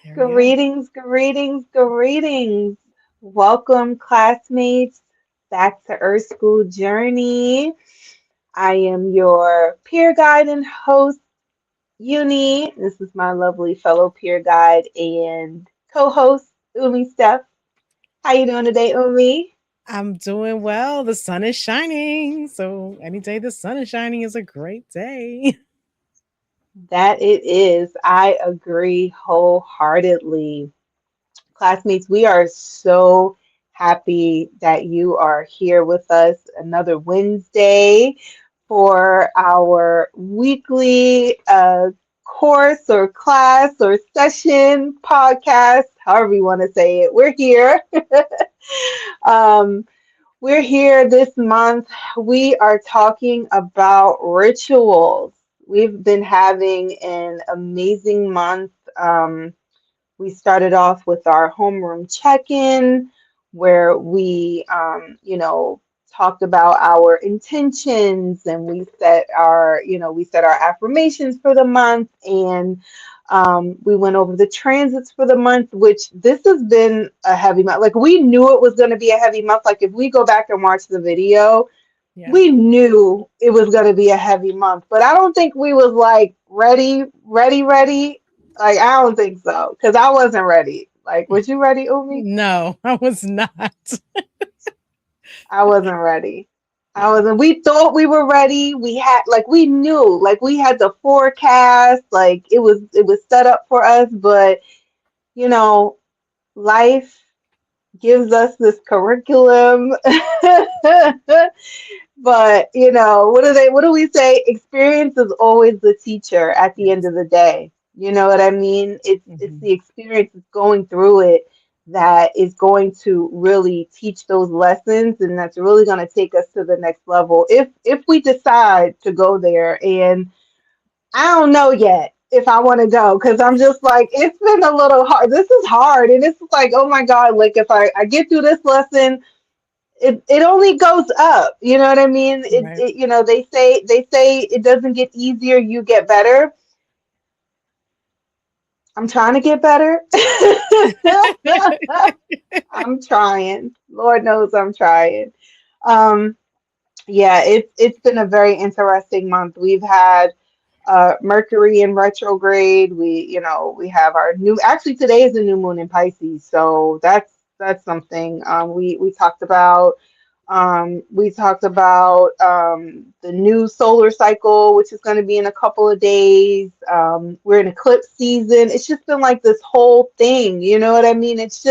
There we go. Greetings, greetings, greetings. Welcome, classmates, back to Earth School Journey. I am your peer guide and host, Uni. This is my lovely fellow peer guide and co-host, Umi Steph. How you doing today, Umi? I'm doing well. The sun is shining. So any day the sun is shining is a great day. That it is. I agree wholeheartedly. Classmates, we are so happy that you are here with us another Wednesday for our weekly course or class or session podcast, however you want to say it. We're here. um, we're here this month. We are talking about rituals. We've been having an amazing month. We started off with our homeroom check-in, where we talked about our intentions and we set our affirmations for the month, and we went over the transits for the month, which this has been a heavy month. Like we knew it was going to be a heavy month. Like if we go back and watch the video, Yeah. we knew it was going to be a heavy month, but I don't think we was like ready. Like I don't think so, because I wasn't ready. Like, was you ready, Umi? No, I was not. I wasn't ready. I Yeah. wasn't. We thought we were ready. We had like we knew, like we had the forecast, like it was set up for us, but you know, life gives us this curriculum. But what do we say? Experience is always the teacher at the end Yes. of the day. You know what I mean? It's Hmm. the experience, it's going through it that is going to really teach those lessons, and that's really going to take us to the next level if we decide to go there. And I don't know yet if I want to go, because I'm just like, it's been a little hard. This is hard, and it's like, oh my God, like if I get through this lesson, it only goes up. You know what I mean? Right. They say it doesn't get easier, you get better. I'm trying to get better. I'm trying. Lord knows I'm trying. Um, yeah, it's been a very interesting month. We've had Mercury in retrograde. We have our new. Actually, today is the new moon in Pisces, so that's something. We talked about the new solar cycle, which is going to be in a couple of days. We're in eclipse season. It's just been like this whole thing. You know what I mean? It's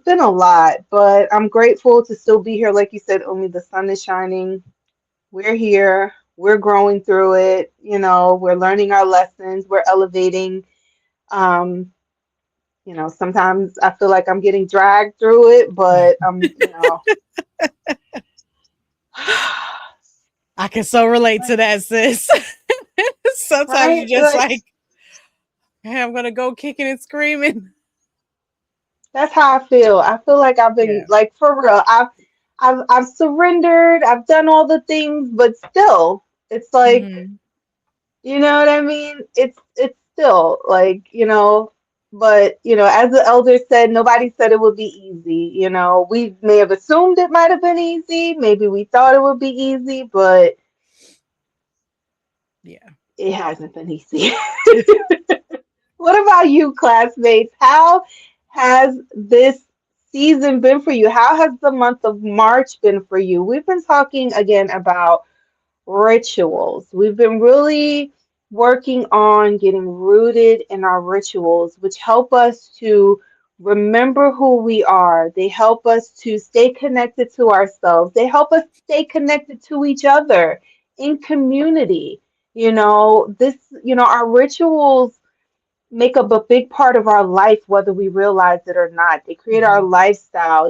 been a lot, but I'm grateful to still be here. Like you said, Umi, the sun is shining. We're here. We're growing through it. We're learning our lessons. We're elevating. Um, Sometimes I feel like I'm getting dragged through it, but I can so relate to that, sis. Sometimes you right? just like, hey, I'm gonna go kicking and screaming. That's how I feel. I feel like I've been Yeah. like for real. I've surrendered. I've done all the things, but still, it's like, Hmm. you know what I mean? It's still like, but as the elder said, nobody said it would be easy. We may have assumed it might have been easy. Maybe we thought it would be easy, but Yeah. it hasn't been easy. What about you, classmates? How has this season been for you? How has the month of March been for you? We've been talking again about rituals. We've been really working on getting rooted in our rituals, which help us to remember who we are. They help us to stay connected to ourselves. They help us stay connected to each other in community. Our rituals make up a big part of our life, whether we realize it or not. They create our Hmm. lifestyle.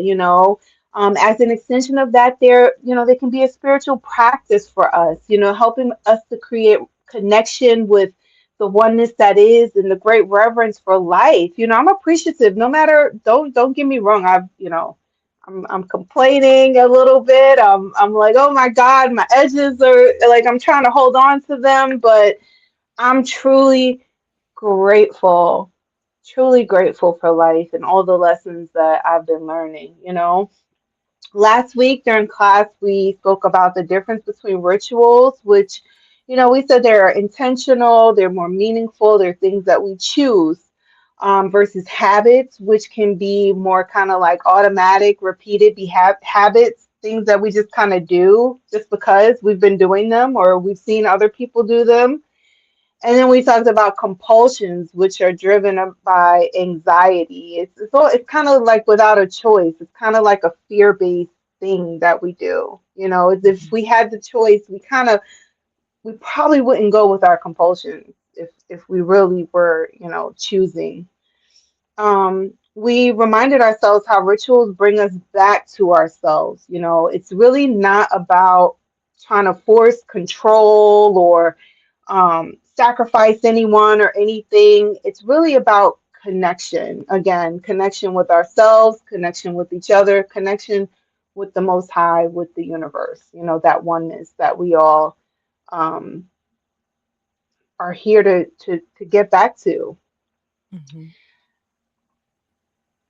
As an extension of that, they can be a spiritual practice for us, helping us to create connection with the oneness that is and the great reverence for life. I'm appreciative, no matter, don't get me wrong. I'm complaining a little bit. I'm like, oh my God, my edges are like, I'm trying to hold on to them, but I'm truly grateful, truly grateful for life and all the lessons that I've been learning, Last week during class, we spoke about the difference between rituals, which, we said they're intentional, they're more meaningful, they're things that we choose, versus habits, which can be more kind of like automatic, repeated habits, things that we just kind of do just because we've been doing them or we've seen other people do them. And then we talked about compulsions, which are driven up by anxiety. It's kind of like without a choice. It's kind of like a fear-based thing that we do. If Mhm. we had the choice, we probably wouldn't go with our compulsions if we really were, choosing. We reminded ourselves how rituals bring us back to ourselves. It's really not about trying to force control or sacrifice anyone or anything. It's really about connection. Again, connection with ourselves, connection with each other, connection with the Most High, with the universe. That oneness that we all um, are here to get back to. Mhm.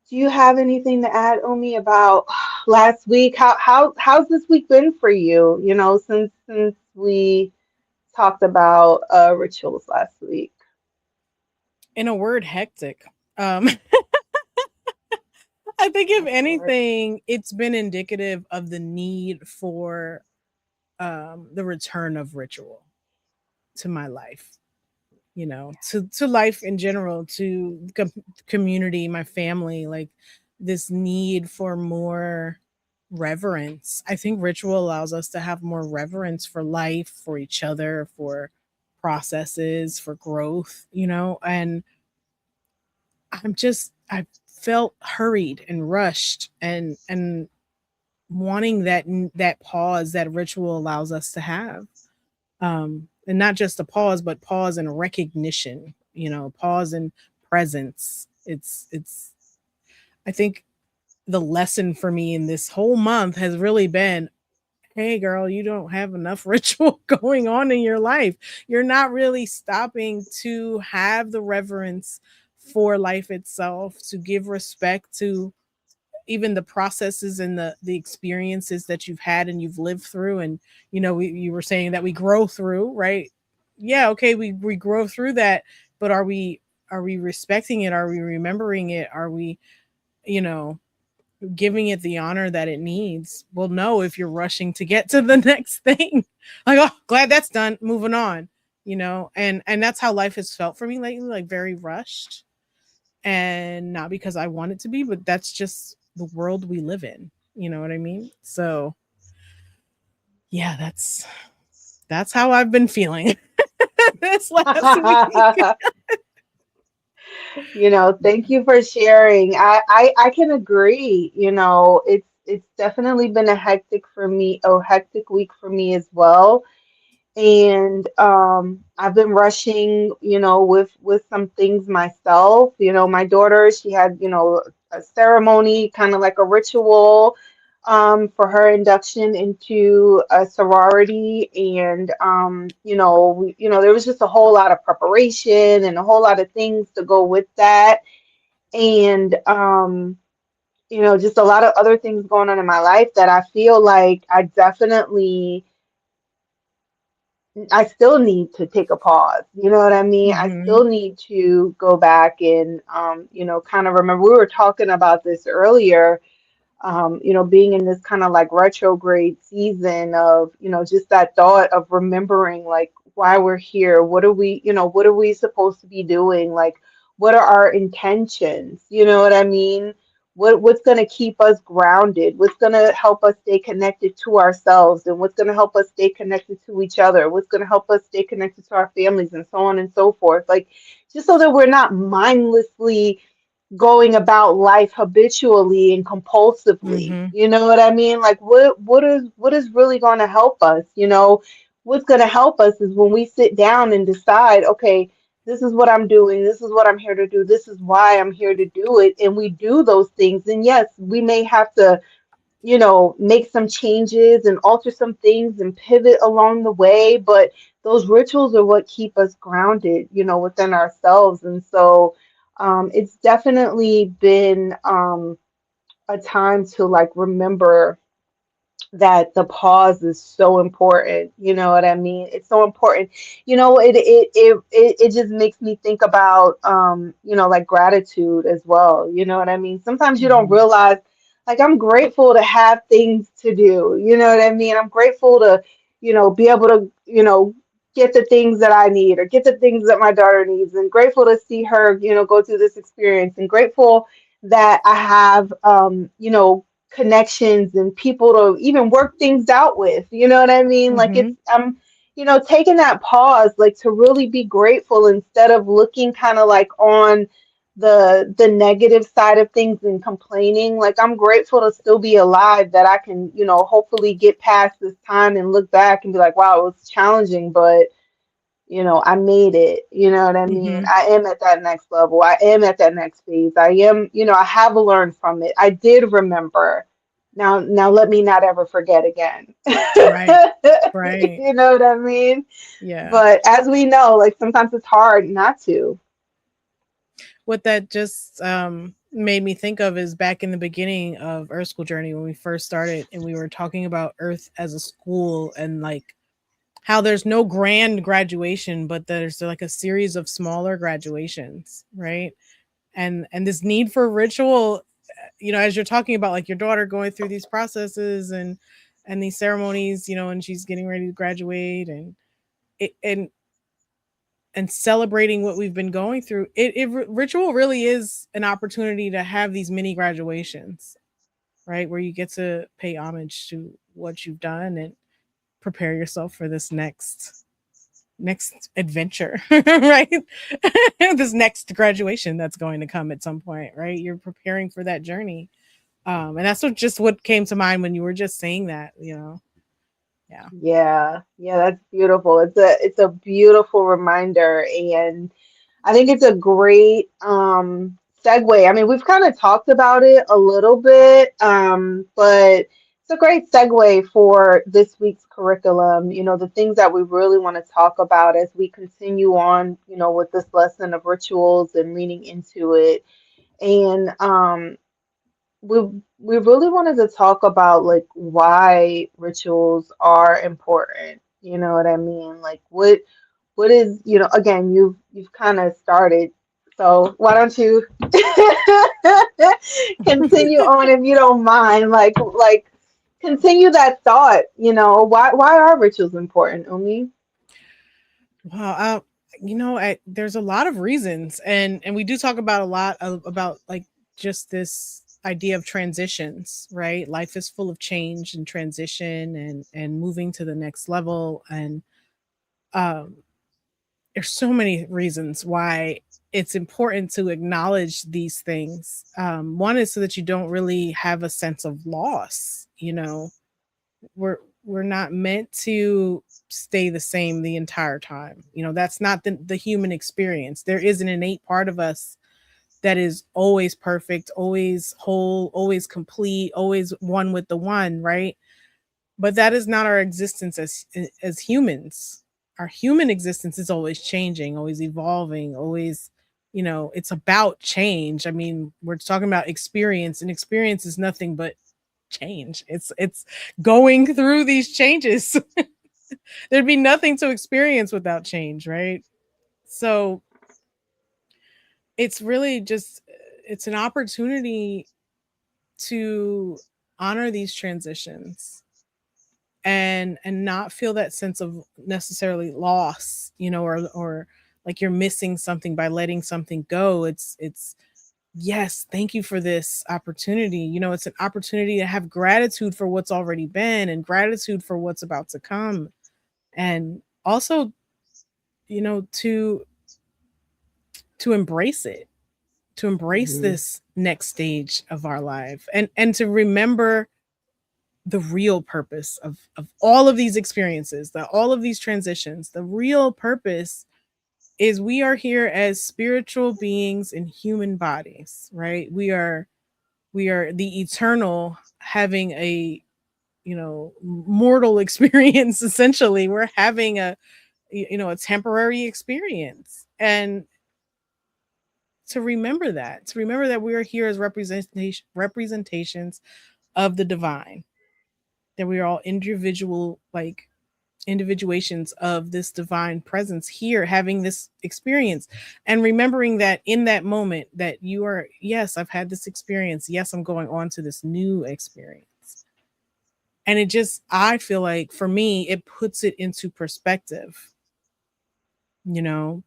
Do you have anything to add, Omi, about last week? How's this week been for you? Since we talked about rituals last week. In a word, hectic. Um, I think if Of course. anything, it's been indicative of the need for the return of ritual to my life. To life in general, to community, my family, like this need for more reverence. I think ritual allows us to have more reverence for life, for each other, for processes, for growth, and I felt hurried and rushed and wanting that pause that ritual allows us to have, and not just a pause but pause and recognition, pause and presence. It's I think the lesson for me in this whole month has really been, hey girl, you don't have enough ritual going on in your life. You're not really stopping to have the reverence for life itself, to give respect to even the processes and the experiences that you've had and you've lived through. And you were saying that we grow through, right? Yeah, okay, we grow through that, but are we respecting it? Are we remembering it? Are we, you know giving it the honor that it needs? Well, no, if you're rushing to get to the next thing. Like, oh, glad that's done, moving on. And that's how life has felt for me lately, like very rushed. And not because I want it to be, but that's just the world we live in. You know what I mean? So yeah, that's how I've been feeling this last week. Thank you for sharing. I can agree. It's definitely been a hectic week for me as well. And I've been rushing, with some things myself. My daughter, she had, a ceremony, kind of like a ritual, for her induction into a sorority. And there was just a whole lot of preparation and a whole lot of things to go with that. And just a lot of other things going on in my life that I feel like I still need to take a pause. You know what I mean? I Mhm. still need to go back and, kind of remember. We were talking about this earlier, being in this kind of like retrograde season of, just that thought of remembering like why we're here. What are we supposed to be doing? Like, what are our intentions? You know what I mean? What's going to keep us grounded? What's going to help us stay connected to ourselves? And what's going to help us stay connected to each other? What's going to help us stay connected to our families and so on and so forth? Like, just so that we're not mindlessly going about life habitually and compulsively. Mhm. You know what I mean? Like what is really going to help us? What's going to help us is when we sit down and decide, okay, this is what I'm doing, this is what I'm here to do, this is why I'm here to do it, and we do those things. And yes, we may have to, make some changes and alter some things and pivot along the way, but those rituals are what keep us grounded, within ourselves. And so, It's definitely been a time to like remember that the pause is so important. You know what I mean? It's so important. It just makes me think about like gratitude as well. You know what I mean? Sometimes you don't Hmm. realize, like, I'm grateful to have things to do. You know what I mean? I'm grateful to, be able to, get the things that I need or get the things that my daughter needs, and grateful to see her, go through this experience, and grateful that I have connections and people to even work things out with. You know what I mean? Like, Hmm. taking that pause, like, to really be grateful instead of looking kind of like on the negative side of things and complaining. Like, I'm grateful to still be alive, that I can, hopefully get past this time and look back and be like, wow, it was challenging, but I made it. You know what I mean? Hmm. I am at that next level. I am at that next phase. I am, I have learned from it. I did remember. Now let me not ever forget again. Right. Right. You know what I mean? Yeah. But as we know, like, sometimes it's hard not to. What that just made me think of is back in the beginning of Earth School Journey when we first started and we were talking about Earth as a school and like how there's no grand graduation, but there's like a series of smaller graduations, right? And this need for ritual, as you're talking about like your daughter going through these processes and these ceremonies, and she's getting ready to graduate it, and celebrating what we've been going through. Ritual really is an opportunity to have these mini graduations, right, where you get to pay homage to what you've done and prepare yourself for this next adventure, right? This next graduation that's going to come at some point, right? You're preparing for that journey. And that's what came to mind when you were just saying that. Yeah. Yeah, yeah, that's beautiful. It's a beautiful reminder, and I think it's a great segue. I mean, we've kind of talked about it a little bit, but it's a great segue for this week's curriculum. The things that we really want to talk about as we continue on, with this lesson of rituals and leaning into it. And we we really wanted to talk about, like, why rituals are important. You know what I mean? Like, what is, again, you've kind of started, so why don't you continue on, if you don't mind, like continue that thought. Why are rituals important, Umi? Wow. There's a lot of reasons, and we do talk about a lot about like just this idea of transitions, right? Life is full of change and transition and moving to the next level, and um, there's so many reasons why it's important to acknowledge these things. One is so that you don't really have a sense of loss. We're not meant to stay the same the entire time. That's not the human experience. There is an innate part of us that is always perfect, always whole, always complete, always one with the one, right? But that is not our existence as humans. Our human existence is always changing, always evolving, always, it's about change. I mean, we're talking about experience, and experience is nothing but change. It's going through these changes. There'd be nothing to experience without change, right? So it's really just it's an opportunity to honor these transitions and not feel that sense of necessarily loss, or like you're missing something by letting something go. It's yes, thank you for this opportunity. It's an opportunity to have gratitude for what's already been and gratitude for what's about to come. And also, to embrace it, to embrace Hmm. this next stage of our life, and to remember the real purpose of all of these experiences, all of these transitions. The real purpose is we are here as spiritual beings in human bodies, right? We are the eternal having a mortal experience. Essentially, we're having a temporary experience, and to remember that we are here as representations of the divine, that we are all individuations of this divine presence here having this experience, and remembering that in that moment that you are, yes, I've had this experience, yes, I'm going on to this new experience. And it just, I feel like for me it puts it into perspective, you know,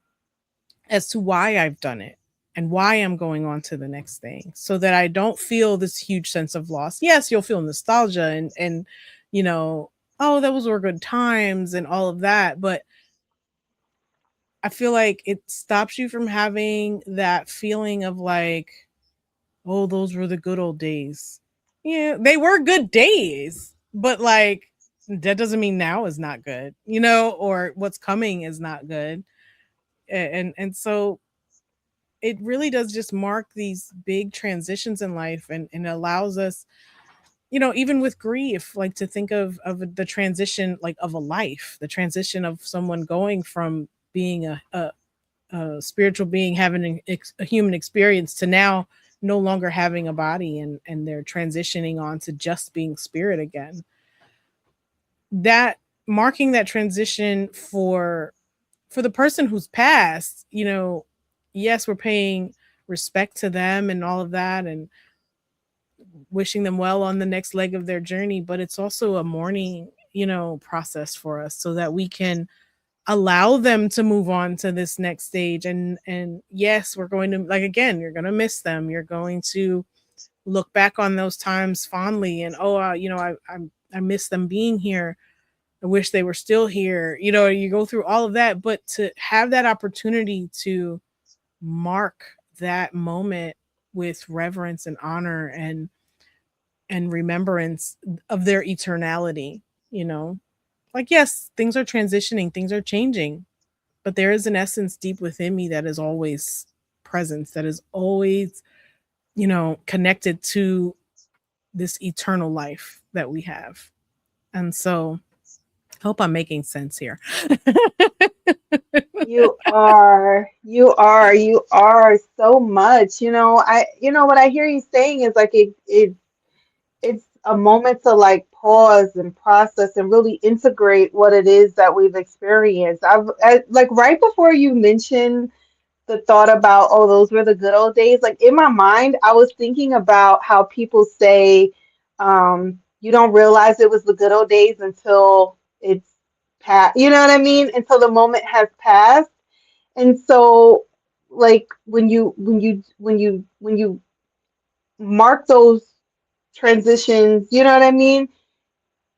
as to why I've done it and why I'm going on to the next thing, so that I don't feel this huge sense of loss. Yes, you'll feel nostalgia and you know, oh, those were good times and all of that, but I feel like it stops you from having that feeling of like, oh, those were the good old days. Yeah, they were good days, but like that doesn't mean now is not good, you know, or what's coming is not good. And so it really does just mark these big transitions in life, and allows us, you know, even with grief, like to think of the transition, like of a life, the transition of someone going from being a spiritual being having a human experience to now no longer having a body, and they're transitioning on to just being spirit again. That marking that transition for the person who's passed, you know, yes, we're paying respect to them and all of that, and wishing them well on the next leg of their journey, but it's also a mourning, you know, process for us, so that we can allow them to move on to this next stage. And yes, we're going to, like, again, you're going to miss them, you're going to look back on those times fondly, and oh, you know, I miss them being here, I wish they were still here, you know, you go through all of that, but to have that opportunity to mark that moment with reverence and honor and remembrance of their eternality, you know, like, yes, things are transitioning, things are changing, but there is an essence deep within me that is always present, that is always, you know, connected to this eternal life that we have. And so I hope I'm making sense here. You are so much. What I hear you saying is like it's a moment to like pause and process and really integrate what it is that we've experienced. Like right before you mentioned the thought about, oh, those were the good old days. Like in my mind, I was thinking about how people say, you don't realize it was the good old days until it's past. You know what I mean? Until the moment has passed. And so, like when you mark those transitions, you know what I mean?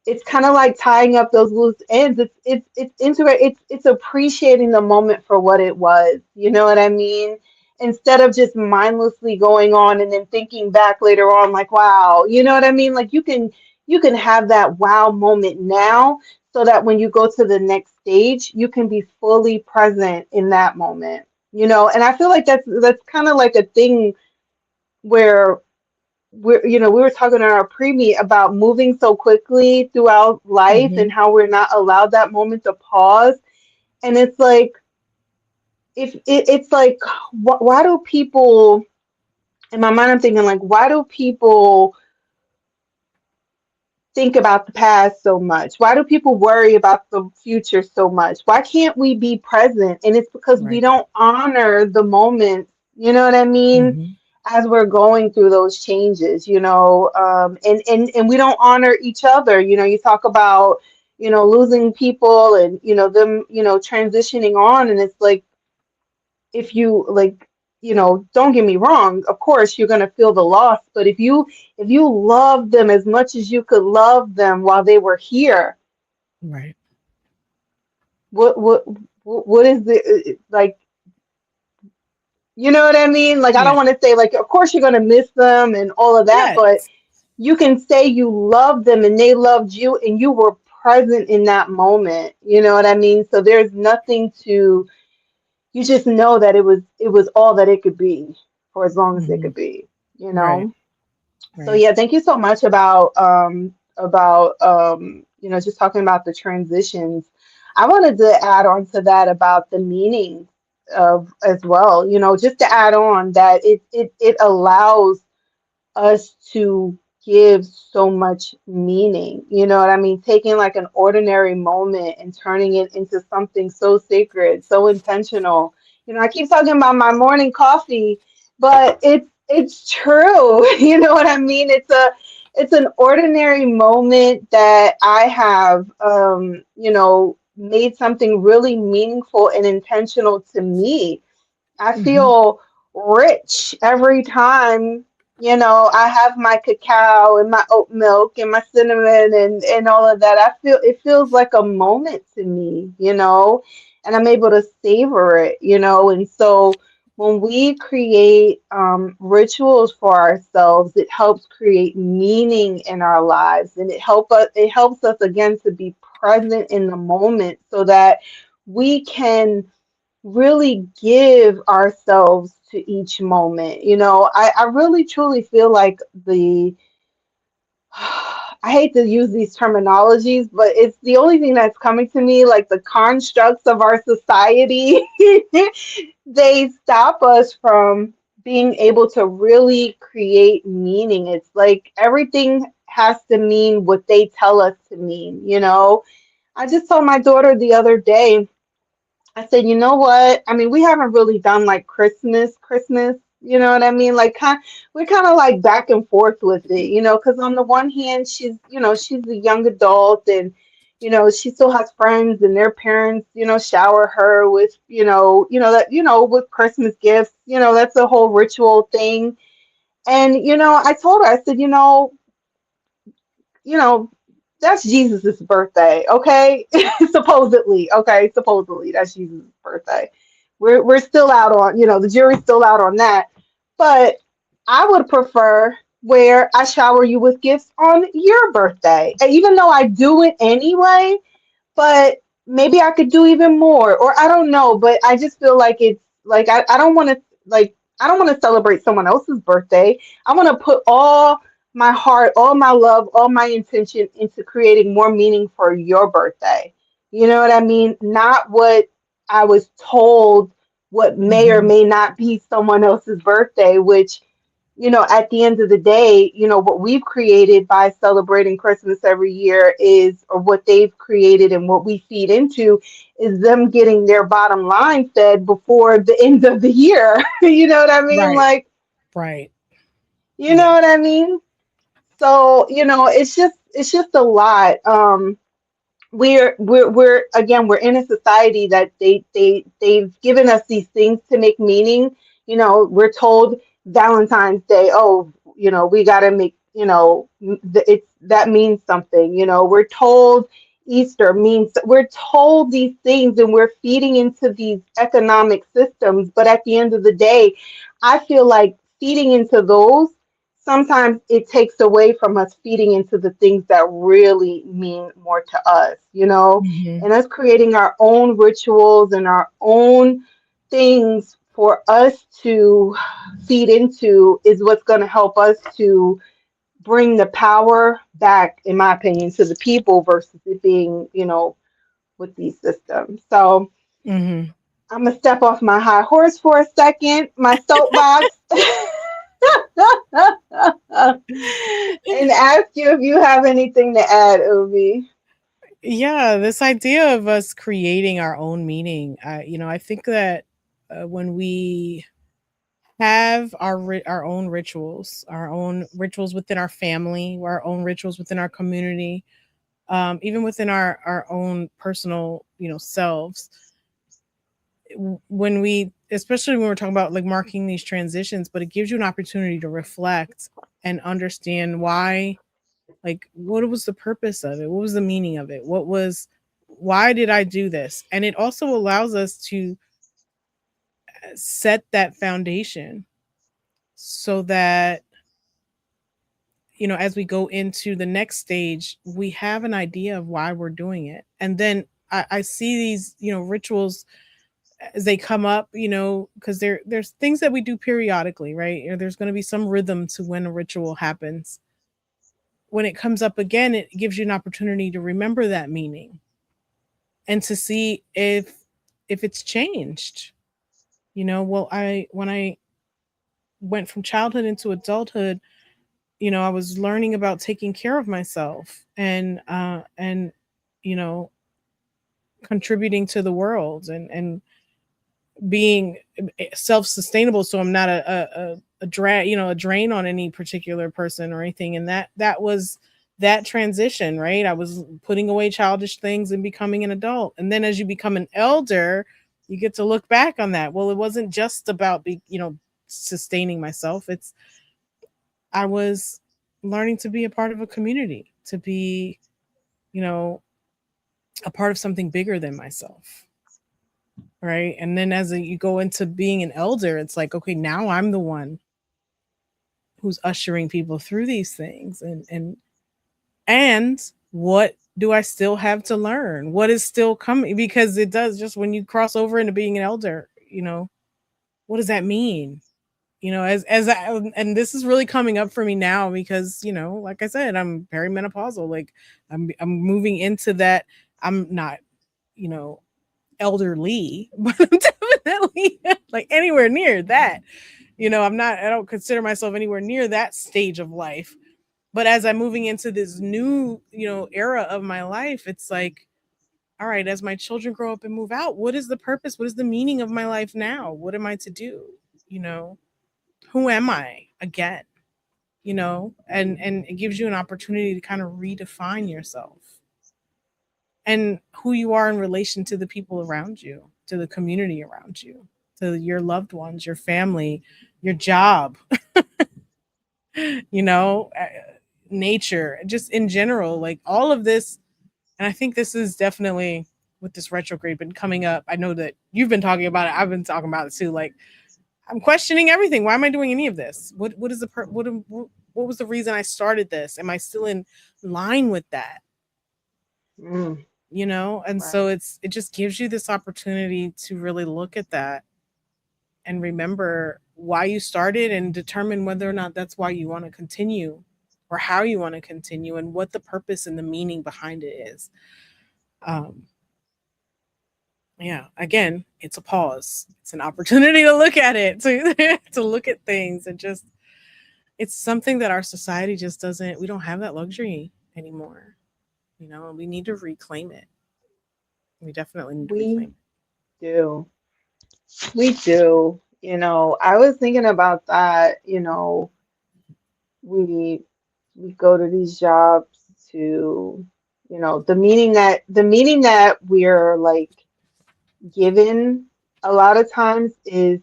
It's kind of like tying up those loose ends. It's appreciating the moment for what it was. You know what I mean? Instead of just mindlessly going on and then thinking back later on, like, wow, you know what I mean? Like you can have that wow moment now, so that when you go to the next stage, you can be fully present in that moment. And I feel like that's kind of like a thing where we were talking in our preemie about moving so quickly throughout life and Hmm. how we're not allowed that moment to pause. And it's like, it's like, why do people, in my mind, I'm thinking like, why do people think about the past so much? Why do people worry about the future so much? Why can't we be present? And it's because we Right. don't honor the moments, you know what I mean? Hmm. As we're going through those changes, and we don't honor each other. You talk about, losing people and, them, transitioning on. And it's like, if you like, don't get me wrong, of course you're going to feel the loss, but if you love them as much as you could love them while they were here, Right. what is the like, you know what I mean? Like, I don't Yeah. want to say like, of course you're going to miss them and all of that, but Yes. you can say you love them and they loved you and you were present in that moment. You know what I mean? So there's nothing to, you just know that it was all that it could be for as long as it Hmm. could be, you Right. know? So Right. yeah, thank you so much about just talking about the transitions. I wanted to add on to that about the meaning. of as well. Just to add on that it allows us to give so much meaning. You know what I mean? Taking like an ordinary moment and turning it into something so sacred, so intentional. I keep talking about my morning coffee, but it's true. You know what I mean? It's an ordinary moment that I have made something really meaningful and intentional to me. I Hmm. feel rich every time, I have my cacao and my oat milk and my cinnamon and all of that. It feels like a moment to me, and I'm able to savor it, and so when we create rituals for ourselves, it helps create meaning in our lives, and it helps us again to be present in the moment so that we can really give ourselves to each moment. I really truly feel like I hate to use these terminologies, but it's the only thing that's coming to me, like the constructs of our society, they stop us from being able to really create meaning. It's like everything has to mean what they tell us to mean. I just told my daughter the other day, I said, you know what? I mean, we haven't really done like Christmas, you know what I mean? We're kind of like back and forth with it, because on the one hand, she's a young adult and, she still has friends and their parents, shower her with, with Christmas gifts, that's a whole ritual thing. And, I told her, I said, you know, that's Jesus's birthday, okay? Supposedly, that's Jesus's birthday. We're still out on, the jury's still out on that. But I would prefer where I shower you with gifts on your birthday. And even though I do it anyway, but maybe I could do even more, or I don't know, but I just feel like it's like I don't want to I don't want to celebrate someone else's birthday. I want to put all my heart, all my love, all my intention into creating more meaning for your birthday. You know what I mean? Not what I was told what may or Hmm. may not be someone else's birthday, which at the end of the day, what we've created by celebrating Christmas every year is, or what they've created and what we feed into is them getting their bottom line fed before the end of the year. You know what I mean? Right. Like, Right. you know Yeah. what I mean? So, it's just a lot. We're again, we're in a society that they've given us these things to make meaning. We're told Valentine's Day, oh, we got to make, it's that means something. We're told Easter means, we're told these things and we're feeding into these economic systems, but at the end of the day, I feel like feeding into those, sometimes it takes away from us feeding into the things that really mean more to us, Hmm. and us creating our own rituals and our own things for us to feed into is what's going to help us to bring the power back, in my opinion, to the people versus it being, with these systems. So Hmm. I'm going to step off my high horse for a second, my soapbox. And ask you if you have anything to add, Ubi. Yeah, this idea of us creating our own meaning. I think that when we have our own rituals, our own rituals within our family, our own rituals within our community, even within our own personal, selves. When we, especially when we're talking about like marking these transitions, but it gives you an opportunity to reflect and understand why, like, what was the purpose of it? What was the meaning of it? Why did I do this? And it also allows us to set that foundation so that, as we go into the next stage, we have an idea of why we're doing it. And then I see these, rituals as they come up, because there's things that we do periodically, right? Or there's going to be some rhythm to when a ritual happens. When it comes up again, it gives you an opportunity to remember that meaning and to see if it's changed, Well, I when I went from childhood into adulthood, I was learning about taking care of myself and you know contributing to the world and being self-sustainable, so I'm not a drag, a drain on any particular person or anything. And that was that transition, right? I was putting away childish things and becoming an adult. And then as you become an elder, you get to look back on that. Well, it wasn't just about sustaining myself. It's I was learning to be a part of a community, to be, you know, a part of something bigger than myself. Right. And then you go into being an elder, it's like, okay, now I'm the one who's ushering people through these things. And what do I still have to learn? What is still coming? Because it does, just when you cross over into being an elder, what does that mean? And this is really coming up for me now because, like I said, I'm perimenopausal. Like I'm moving into that. I'm not, you know, elderly, but I'm definitely like anywhere near that. I don't consider myself anywhere near that stage of life. But as I'm moving into this new, era of my life, it's like, all right, as my children grow up and move out, what is the purpose? What is the meaning of my life now? What am I to do? You know, who am I again? And it gives you an opportunity to kind of redefine yourself and who you are in relation to the people around you, to the community around you, to your loved ones, your family, your job, you know, uh, nature, just in general, like all of this. And I think this is definitely with this retrograde been coming up. I know that you've been talking about it. I've been talking about it too. Like I'm questioning everything. Why am I doing any of this? What is what was the reason I started this? Am I still in line with that? Mm, And so right. it just gives you this opportunity to really look at that and remember why you started and determine whether or not that's why you want to continue or how you want to continue and what the purpose and the meaning behind it is. um yeah, again, it's a pause, it's an opportunity to look at it, to look at things, and just it's something that our society just doesn't, we don't have that luxury anymore. We need to reclaim it. We definitely need to We reclaim do. We do. I was thinking about that. We we go to these jobs to, the meaning that we're like given a lot of times is,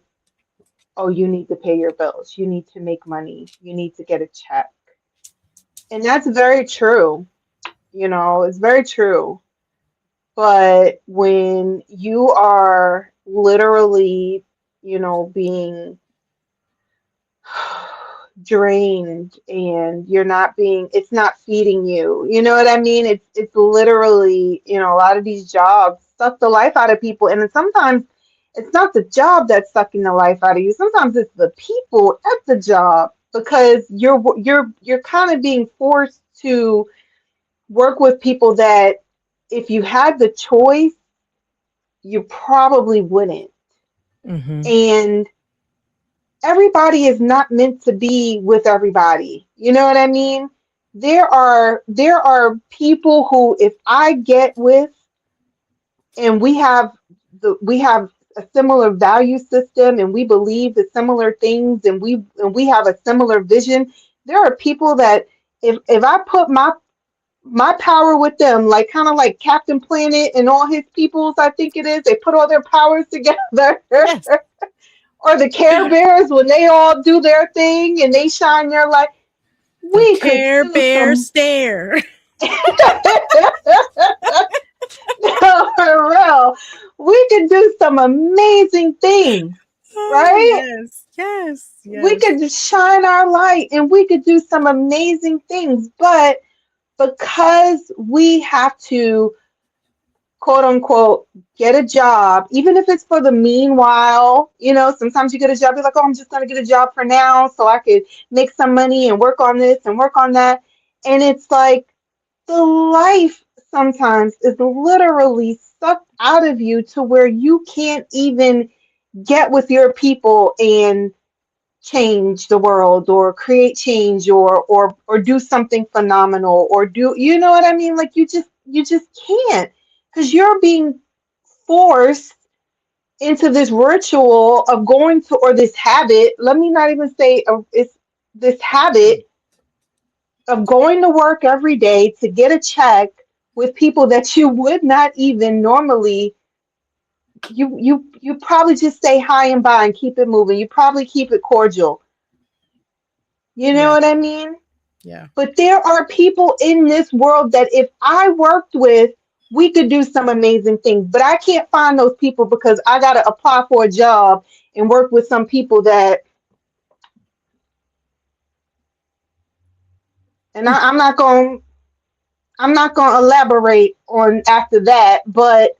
oh, you need to pay your bills, you need to make money, you need to get a check. And that's very true. It's very true. But when you are literally, being drained and it's not feeding you. You know what I mean? It's literally, a lot of these jobs suck the life out of people. And then sometimes it's not the job that's sucking the life out of you. Sometimes it's the people at the job, because you're kind of being forced to work with people that, if you had the choice, you probably wouldn't. it. Hmm. And everybody is not meant to be with everybody. You know what I mean? There are people who, if I get with, and we have a similar value system, and we believe the similar things, and we have a similar vision. There are people that, if I put my power with them, like kind of like Captain Planet and all his peoples, I think it is. They put all their powers together. Yes. Or the Care Bears, when they all do their thing and they shine their light. The We could Care do Bear some stare. for real. We could do some amazing things, Oh, right? yes. Yes. We Yes. could just shine our light and we could do some amazing things. But because we have to, quote unquote, get a job, even if it's for the meanwhile. Sometimes you get a job, you're like, oh, I'm just going to get a job for now so I could make some money and work on this and work on that. And it's like the life sometimes is literally sucked out of you to where you can't even get with your people and change the world or create change or do something phenomenal or do you know what I mean? Like you just can't because you're being forced into this ritual of going to or this habit. Let me not even say it's this habit of going to work every day to get a check with people that you would not even normally you probably just say hi and bye and keep it moving. You probably keep it cordial. You know Yeah. what I mean? Yeah. But there are people in this world that if I worked with, we could do some amazing things. But I can't find those people because I got to apply for a job and work with some people that, and I'm not going to elaborate on after that. But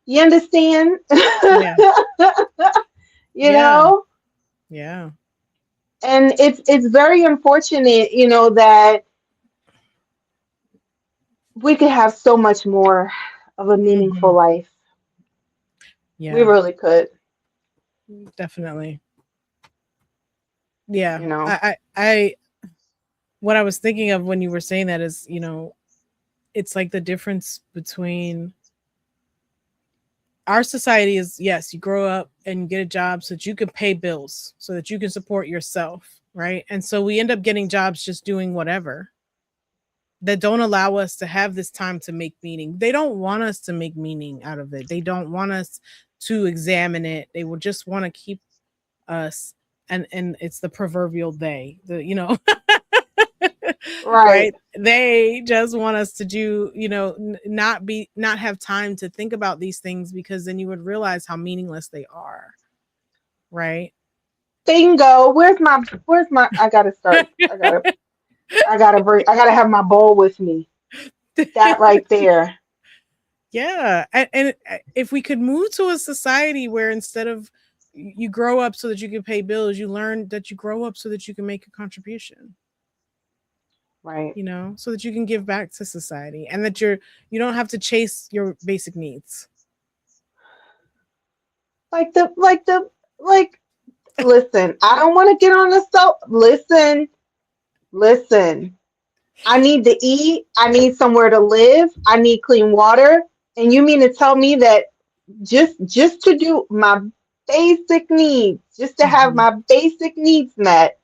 you understand? Yeah. You Yeah. know, Yeah. and it's very unfortunate, that we could have so much more of a meaningful Hmm. life. We Yeah. really could, Definitely. Yeah. you know. I what I was thinking of when you were saying that is, it's like the difference between our society is, yes, you grow up and you get a job so that you can pay bills, so that you can support yourself, right? And so we end up getting jobs just doing whatever that don't allow us to have this time to make meaning. They don't want us to make meaning out of it. They don't want us to examine it. They will just want to keep us, and it's the proverbial they, Right. right? They just want us to do, not have time to think about these things, because then you would realize how meaningless they are, right? Bingo. Where's my I gotta start. I gotta have my bowl with me. That right there. Yeah, and if we could move to a society where instead of you grow up so that you can pay bills, you learn that you grow up so that you can make a contribution, Right. so that you can give back to society, and that you don't have to chase your basic needs. Like listen, I don't want to get on the soap. Listen. I need to eat. I need somewhere to live. I need clean water. And you mean to tell me that just to do my basic needs, just to have Hmm. my basic needs met,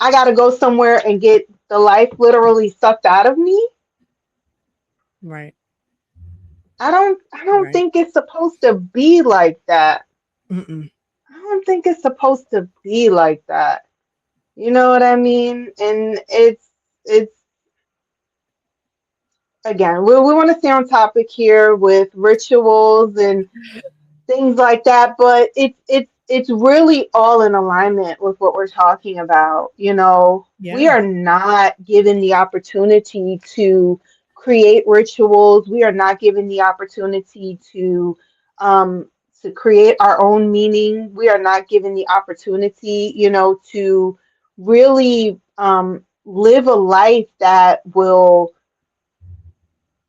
I got to go somewhere and get the life literally sucked out of me? Right. I don't Right. think it's supposed to be like that. Mm-mm. I don't think it's supposed to be like that. You know what I mean? And it's again, we want to stay on topic here with rituals and things like that, but it's really all in alignment with what we're talking about. We Yeah. are not given the opportunity to create rituals. We are not given the opportunity um to create our own meaning. We are not given the opportunity, to really live a life that will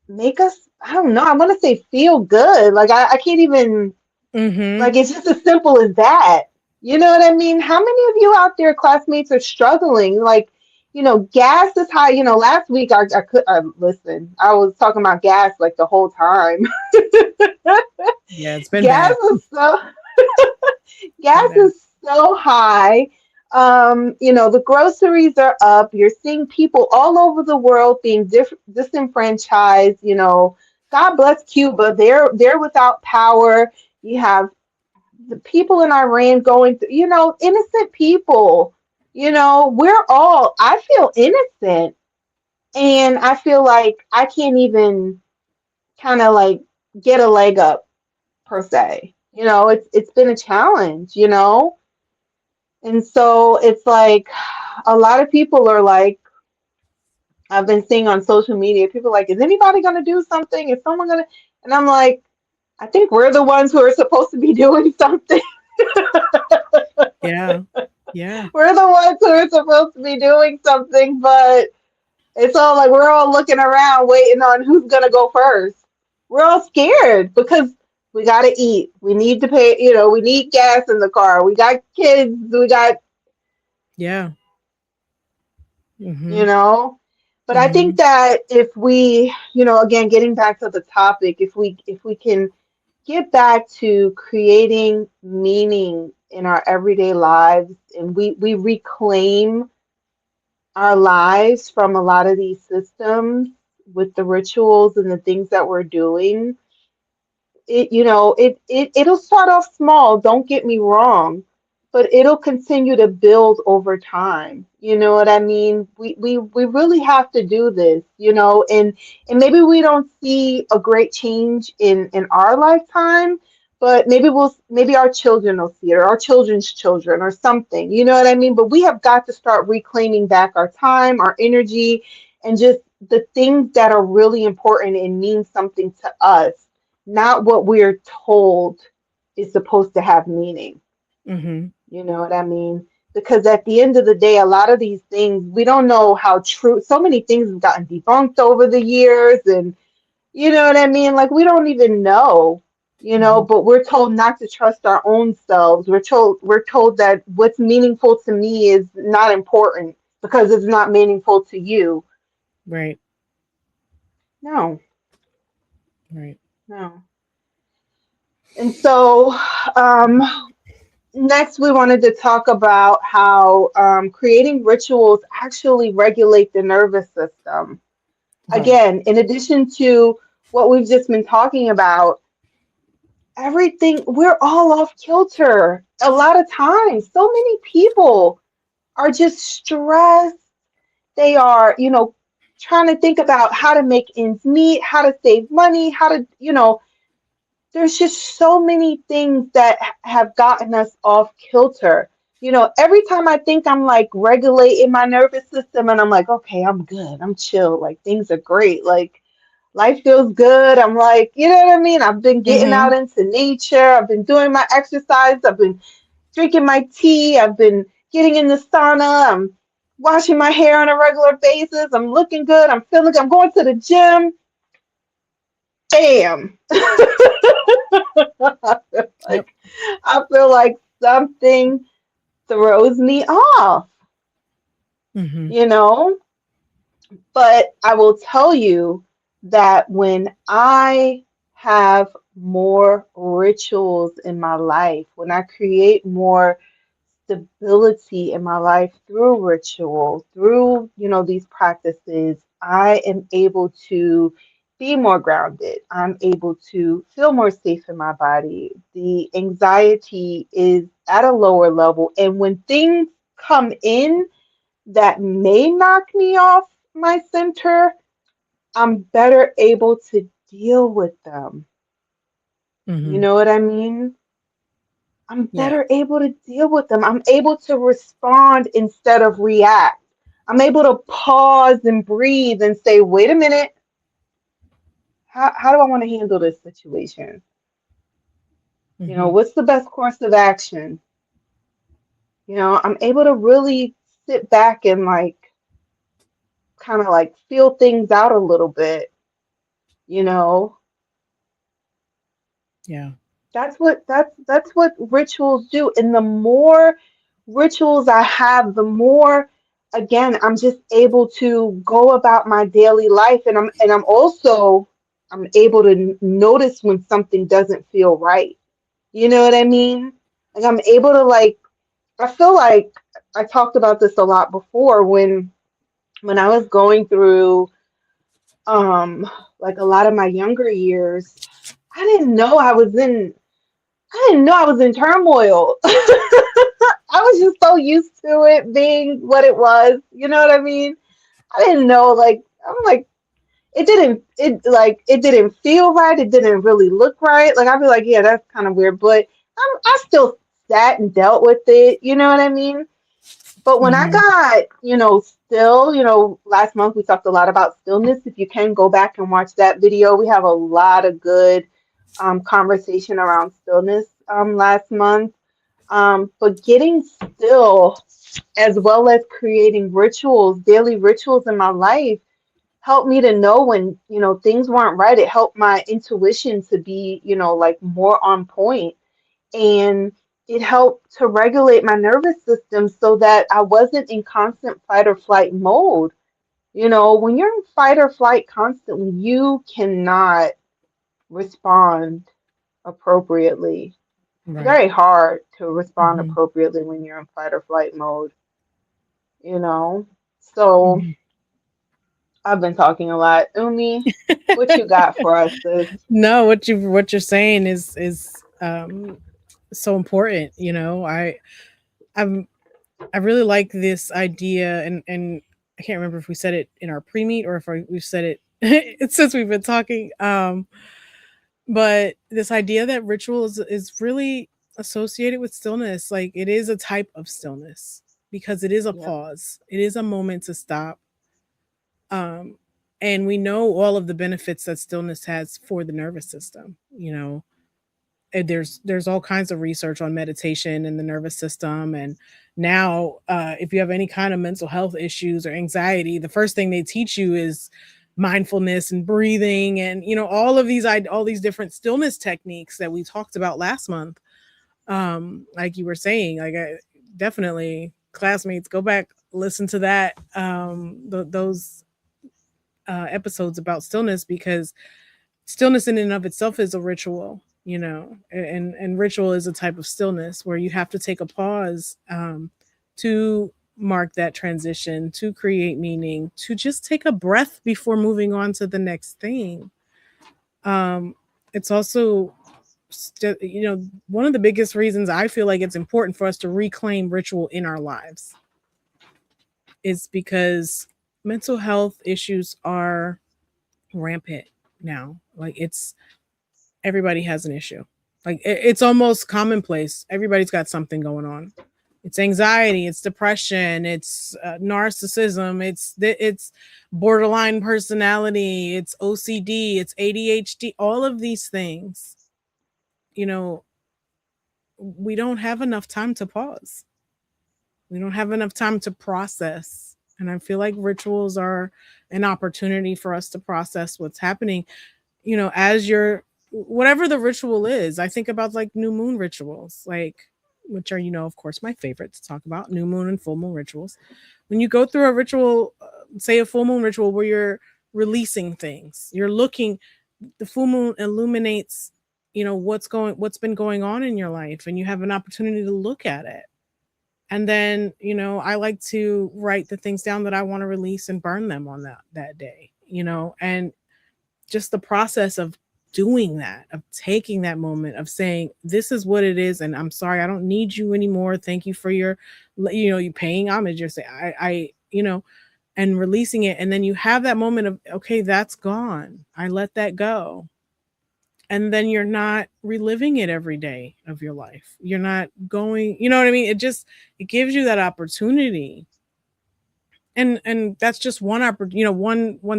make us, I don't know, I want to say feel good. Like I can't even, Hmm. like it's just as simple as that. You know what I mean? How many of you out there, classmates, are struggling? Like, gas is high. Last week I could listen. I was talking about gas like the whole time. Yeah, it's been gas bad. is so Been gas bad. is so high. The groceries are up. You're seeing people all over the world being disenfranchised. God bless Cuba. They're without power. You have the people in Iran going through, innocent people. I feel innocent. And I feel like I can't even kind of like get a leg up per se. It's been a challenge. And so it's like a lot of people are like, I've been seeing on social media, people are like, is anybody going to do something? Is someone going to? And I'm like, I think we're the ones who are supposed to be doing something. Yeah. Yeah. We're the ones who are supposed to be doing something, but it's all like we're all looking around waiting on who's going to go first. We're all scared because We got to eat. We need to pay, we need gas in the car. We got kids. We got, Yeah. Mm-hmm. you know. But I Mm-hmm. think that if we, again, getting back to the topic, if we can get back to creating meaning in our everyday lives, and we reclaim our lives from a lot of these systems with the rituals and the things that we're doing, it'll start off small, don't get me wrong, but it'll continue to build over time. You know what I mean? We really have to do this, and maybe we don't see a great change in our lifetime, but maybe our children will see it, or our children's children, or something. You know what I mean? But we have got to start reclaiming back our time, our energy, and just the things that are really important and mean something to us, not what we're told is supposed to have meaning. Mm-hmm. You know what I mean? Because at the end of the day, a lot of these things, we don't know how true. So many things have gotten debunked over the years, and you know what I mean? Like, we don't even know, Mm-hmm. but we're told not to trust our own selves. We're told that what's meaningful to me is not important because it's not meaningful to you. Right. No, Right. no. And so, um, next, we wanted to talk about how creating rituals actually regulate the nervous system. Wow. Again, in addition to what we've just been talking about, everything, we're all off kilter a lot of times. So many people are just stressed. They are, trying to think about how to make ends meet, how to save money, how to, there's just so many things that have gotten us off kilter. Every time I think I'm like regulating my nervous system and I'm like, okay, I'm good, I'm chill, like things are great, like life feels good. I'm like, you know what I mean? I've been getting Mm-hmm. out into nature, I've been doing my exercise, I've been drinking my tea, I've been getting in the sauna, I'm washing my hair on a regular basis, I'm looking good, I'm going to the gym. Bam. Yep. like I feel like something throws me off, Mm-hmm. you know? But I will tell you that when I have more rituals in my life, when I create more stability in my life through ritual, through, these practices, I am able to be more grounded. I'm able to feel more safe in my body. The anxiety is at a lower level. And when things come in that may knock me off my center, I'm better able to deal with them. You Mm-hmm. know what I mean? I'm Yeah. better able to deal with them. I'm able to respond instead of react. I'm able to pause and breathe and say, wait a minute, how do I want to handle this situation? Mm-hmm. What's the best course of action? I'm able to really sit back and like kind of like feel things out a little bit, you know. Yeah. That's what rituals do. And the more rituals I have, the more, again, I'm just able to go about my daily life, and I'm able to notice when something doesn't feel right. You know what I mean? Like, I'm able to, like, I feel like I talked about this a lot before when I was going through like a lot of my younger years. I didn't know I was in turmoil. I was just so used to it being what it was. You know what I mean? I didn't know, like, I'm like, it didn't feel right. It didn't really look right. Like, I'd be like, yeah, that's kind of weird, but I still sat and dealt with it. You know what I mean? But when I Mm-hmm. got, still, last month we talked a lot about stillness. If you can go back and watch that video, we have a lot of good conversation around stillness last month. But getting still, as well as creating rituals, daily rituals in my life, helped me to know when, things weren't right. It helped my intuition to be, like more on point. And it helped to regulate my nervous system so that I wasn't in constant fight or flight mode. When you're in fight or flight constantly, you cannot respond appropriately. It's Right. very hard to respond Hmm. appropriately when you're in fight or flight mode, you know? So Hmm. I've been talking a lot. Umi, what you got for us, sis? No, what you're saying is so important. I'm I really like this idea, and I can't remember if we said it in our pre-meet or if we've said it since we've been talking. But this idea that ritual is really associated with stillness, like it is a type of stillness because it is a Yep. pause. It is a moment to stop. Um, and we know all of the benefits that stillness has for the nervous system. And there's all kinds of research on meditation and the nervous system. And now if you have any kind of mental health issues or anxiety, the first thing they teach you is mindfulness and breathing, and all these different stillness techniques that we talked about last month. Like you were saying, like definitely classmates, go back, listen to that, those episodes about stillness, because stillness in and of itself is a ritual, and ritual is a type of stillness where you have to take a pause, to mark that transition, to create meaning, to just take a breath before moving on to the next thing. It's also one of the biggest reasons I feel like it's important for us to reclaim ritual in our lives is because mental health issues are rampant now. Like everybody has an issue. Like it's almost commonplace. Everybody's got something going on. It's anxiety, it's depression, it's narcissism, it's borderline personality, it's OCD, it's ADHD. All of these things, you know, we don't have enough time to pause. We don't have enough time to process. And I feel like rituals are an opportunity for us to process what's happening, as you're whatever the ritual is. I think about like new moon rituals, like, which are, of course, my favorite to talk about, new moon and full moon rituals. When you go through a ritual, say a full moon ritual where you're releasing things, you're looking, the full moon illuminates, what's been going on in your life, and you have an opportunity to look at it. And then, I like to write the things down that I want to release and burn them on that day, and just the process of doing that, of taking that moment, of saying, this is what it is, and I'm sorry, I don't need you anymore. Thank you for your, you paying homage. You're saying, and releasing it. And then you have that moment of, okay, that's gone. I let that go. And then you're not reliving it every day of your life. You're not going, you know what I mean? It gives you that opportunity. And that's just one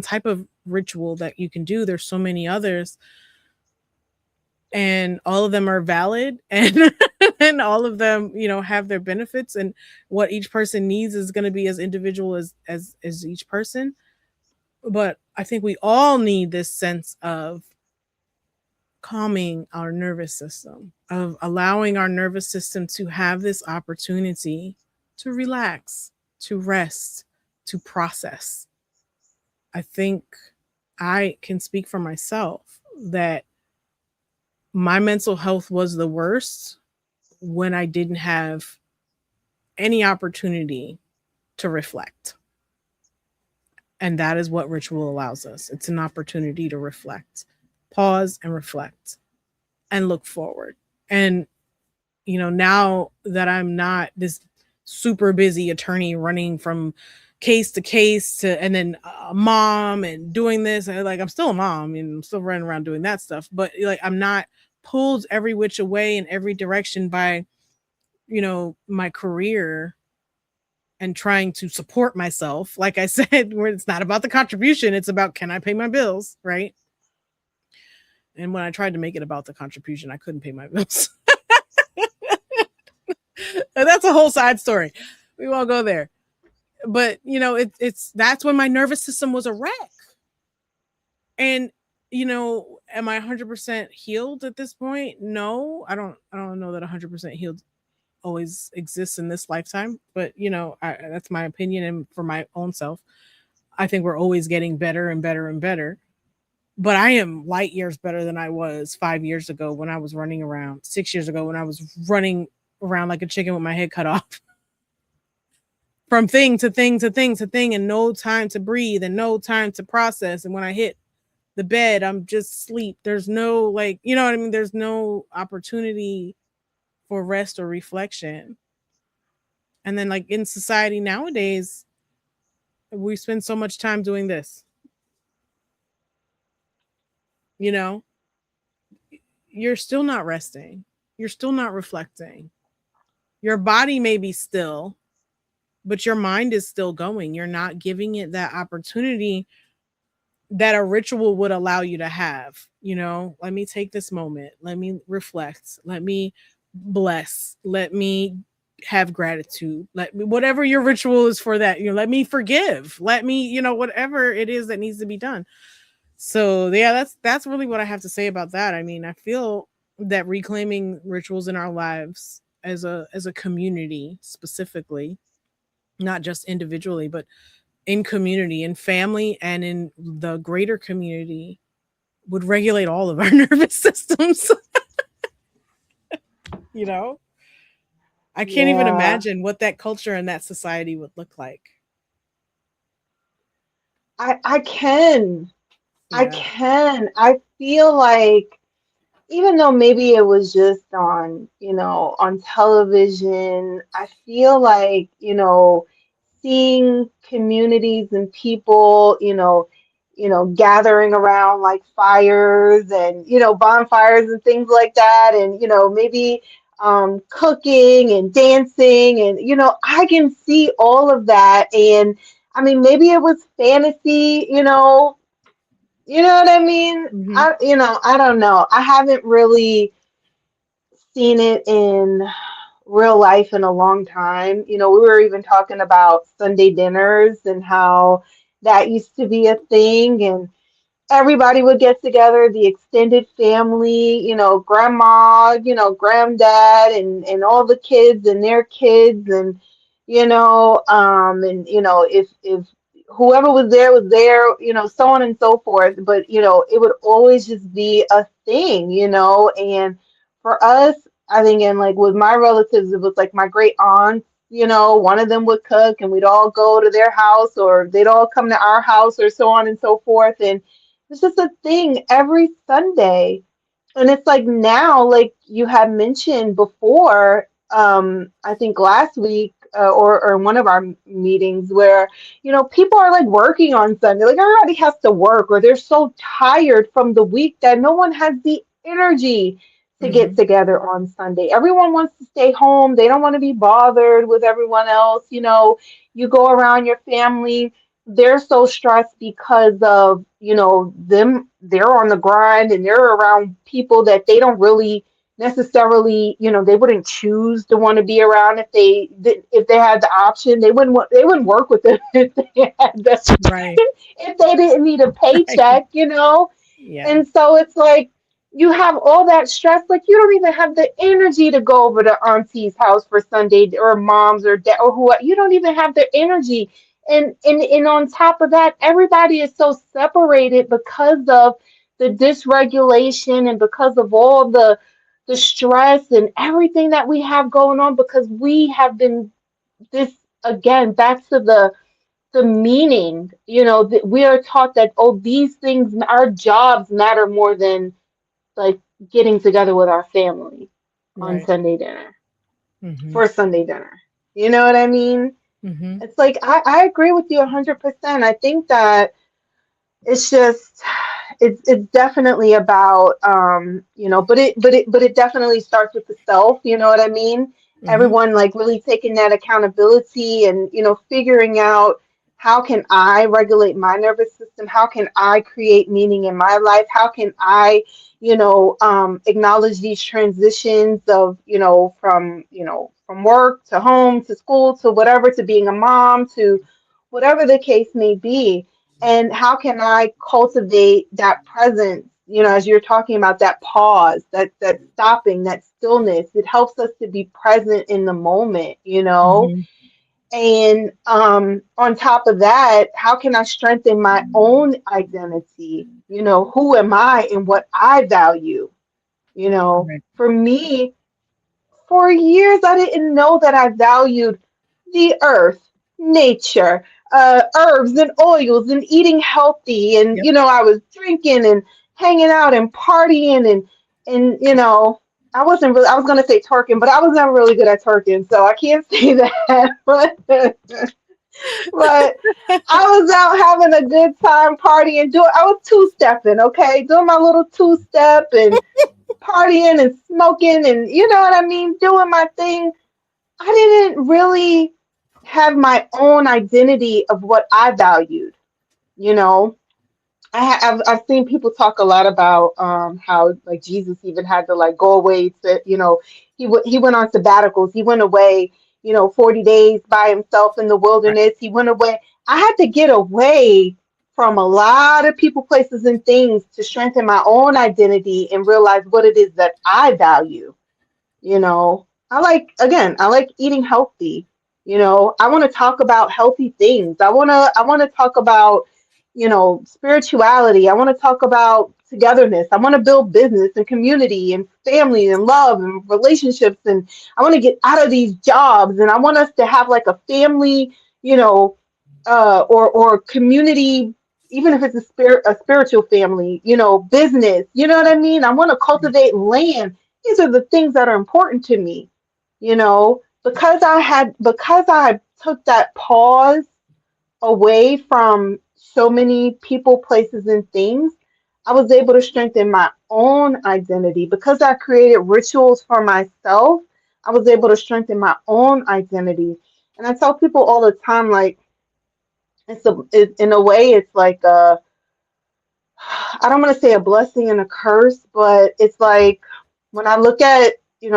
type of ritual that you can do. There's so many others, and all of them are valid, and and all of them, have their benefits, and what each person needs is going to be as individual as each person. But I think we all need this sense of calming our nervous system, of allowing our nervous system to have this opportunity to relax, to rest, to process. I think I can speak for myself that my mental health was the worst when I didn't have any opportunity to reflect. And that is what ritual allows us. It's an opportunity to reflect, pause and reflect and look forward. And, now that I'm not this super busy attorney running from case to case to, and then a mom and doing this, and like, I'm still a mom and I'm still running around doing that stuff, but like, I'm not pulled every which way in every direction by, my career and trying to support myself. Like I said, where it's not about the contribution, it's about, can I pay my bills, right? And when I tried to make it about the contribution, I couldn't pay my bills. And that's a whole side story. We won't go there. But it's that's when my nervous system was a wreck. And am I 100% healed at this point? No, I don't know that 100% healed always exists in this lifetime, but that's my opinion, and for my own self, I think we're always getting better and better and better. But I am light years better than I was 5 years ago when I was running around, 6 years ago when I was running around like a chicken with my head cut off from thing to thing to thing to thing, and no time to breathe and no time to process. And when I hit the bed, I'm just sleep. There's no, like, you know what I mean? There's no opportunity for rest or reflection. And then, like, in society nowadays, we spend so much time doing this, you know? You're still not resting. You're still not reflecting. Your body may be still, but your mind is still going. You're not giving it that opportunity that a ritual would allow you to have. Let me take this moment. Let me reflect. Let me bless. Let me have gratitude. Let me, whatever your ritual is for that, let me forgive. Let me, whatever it is that needs to be done. So yeah, that's really what I have to say about that. I mean, I feel that reclaiming rituals in our lives as a community specifically, not just individually, but in community, in family, and in the greater community, would regulate all of our nervous systems. you know, I can't even Yeah, imagine what that culture and that society would look like. I can. I Yeah. can. I feel like even though maybe it was just on, on television, I feel like, seeing communities and people, gathering around like fires and, bonfires and things like that, and, maybe cooking and dancing, and, I can see all of that. And I mean, maybe it was fantasy, what I mean? Hmm. I don't know. I haven't really seen it in real life in a long time. We were even talking about Sunday dinners and how that used to be a thing, and everybody would get together, the extended family, grandma, granddad, and all the kids and their kids, and if whoever was there, so on and so forth. But it would always just be a thing, and for us, I think, and like with my relatives, it was like my great aunts. One of them would cook, and we'd all go to their house, or they'd all come to our house, or so on and so forth. And it's just a thing every Sunday. And it's like now, like you had mentioned before, I think last week, or one of our meetings, where, people are like working on Sunday. Like everybody has to work, or they're so tired from the week that no one has the energy to get Hmm. together on Sunday. Everyone wants to stay home. They don't want to be bothered with everyone else. You go around your family, they're so stressed because of them, they're on the grind, and they're around people that they don't really necessarily, they wouldn't choose to want to be around. If they had the option, they wouldn't work with them if they had the Right. if they didn't need a Right. paycheck. Yeah. And so it's like you have all that stress, like you don't even have the energy to go over to auntie's house for Sunday, or mom's, or dad, or who. You don't even have the energy. And on top of that, everybody is so separated because of the dysregulation, and because of all the stress and everything that we have going on, because we have been this, again, back to the meaning, that we are taught that, oh, these things, our jobs matter more than like getting together with our family on Right. Sunday dinner, Hmm. for Sunday dinner. You know what I mean? Hmm. It's like I agree with you 100%. I think that it's just it's definitely about, but it definitely starts with the self, you know what I mean? Hmm. Everyone like really taking that accountability, and figuring out, how can I regulate my nervous system? How can I create meaning in my life? How can I, acknowledge these transitions of, from work to home to school to whatever, to being a mom, to whatever the case may be. And how can I cultivate that presence? As you're talking about that pause, that stopping, that stillness, it helps us to be present in the moment. Hmm. And on top of that, how can I strengthen my own identity? Who am I and what I value? Right. For me, for years, I didn't know that I valued the earth, nature, herbs and oils, and eating healthy. And, Yep. I was drinking and hanging out and partying and I wasn't really, I was going to say twerking, but I was never really good at twerking. So I can't say that. But I was out having a good time partying. I was two-stepping, okay? Doing my little two-step and partying and smoking and you know what I mean, doing my thing. I didn't really have my own identity of what I valued. You know, I've seen people talk a lot about how like Jesus even had to like go away to he went on sabbaticals. He went away 40 days by himself in the Right. wilderness. He went away. I had to get away from a lot of people, places, and things to strengthen my own identity and realize what it is that I value. I like eating healthy. I want to talk about healthy things. I want to talk about spirituality. I want to talk about togetherness. I want to build business and community and family and love and relationships, and I want to get out of these jobs, and I want us to have like a family, you know or community, even if it's a spiritual family, business. You know what I mean? I want to Right. cultivate land. These are the things that are important to me, because I took that pause away from so many people, places, and things. I was able to strengthen my own identity because I created rituals for myself. I was able to strengthen my own identity. And I tell people all the time, like, in a way, it's like I don't want to say a blessing and a curse, but it's like when I look at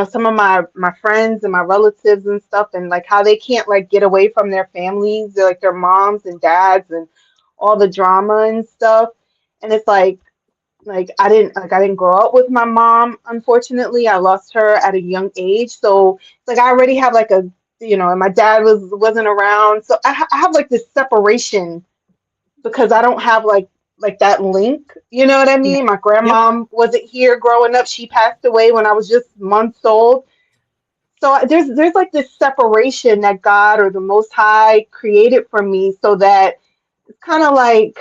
some of my friends and my relatives and stuff, and like how they can't like get away from their families, like their moms and dads and all the drama and stuff. And it's like I didn't grow up with my mom. Unfortunately, I lost her at a young age, so it's like I already have like and my dad wasn't around, so I have like this separation because I don't have like that link. You know what I Yeah. mean? My Yep. grandmom wasn't here growing up. She passed away when I was just months old. So there's like this separation that God or the Most High created for me, so that it's kind of like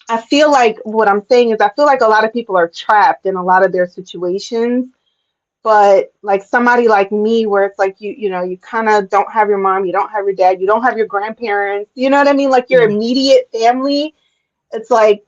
I feel like what I'm saying is I feel like a lot of people are trapped in a lot of their situations. But like somebody like me, where it's like you kind of don't have your mom, you don't have your dad, you don't have your grandparents. You know what I mean? Like your Yeah. immediate family. It's like